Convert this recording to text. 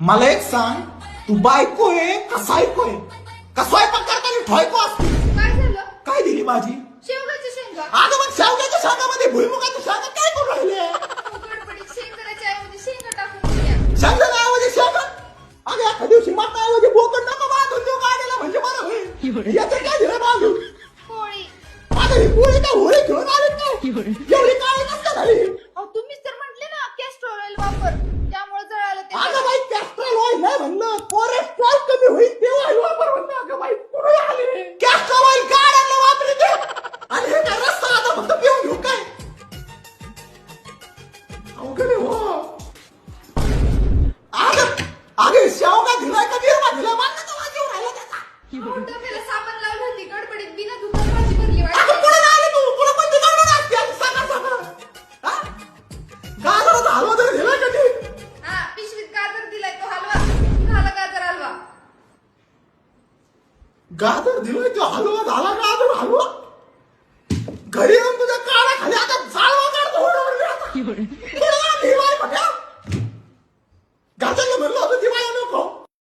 मला एक सांग, तू बायको आहे का सायको आहे? का स्वयंपाक करताना ठॉयको असते? काय झालं? काय दिली माझी? शेवगाच्या शेंगा. अगं मग शेवग्याच्या शाकामध्ये भुईमुगाच्या शाका काय करू राहिले? गडबडीत शेंगदाण्याच्या ऐवजी शेंगा टाकून दिल्या. शेंगदाण्याऐवजी शाका? अगं एका दिवशी मटणाऐवजी बोकड नका बांधून देऊ गाडीला, म्हणजे बरं होईल. याचं काय दिलं बांधून? पोळी. आता ही पोळी काय होळी घेऊन आली काय? एवढी काळी नसतं झाली. अहो, तुम्हीच तर म्हटले ना कॅस्ट्रॉल ऑइल वापर, त्यामुळे जळालं ते. अगं बाई कॅस्ट्रॉल ऑइल नाही म्हणलं, कोलेस्ट्रॉल कमी होईल ते ऑइल वापर म्हणलं. अगं बाई कुठे आली? कॅस्ट्रॉल ऑइल गाड्यांना वापरते. आणि हे काय रस्ता आता फक्त पिऊन घेऊ काय? अवघड आहे हो. अगं शेवगा दिलाय का बिर्मा दिलाय? मला तर वाजवून राहिला त्याचा. अहो, डब्याला साबण लावली होती, गडबडीत बिना धुता भाजी भरली अगं वाटतं. पुढे आली तू, तुला कोणती गडबड असते आज सकाळ सकाळ? हा? गाजराचा हलवा तरी दिलाय का ती? हा, पिशवीत गाजर दिलाय तो हलवा. झाला गाजर हलवा. गाजर दिलाय तो हलवा झाला. गाजर हलवा घरी येऊन तुझ्या काळा खाली आता जाळवा काढतो.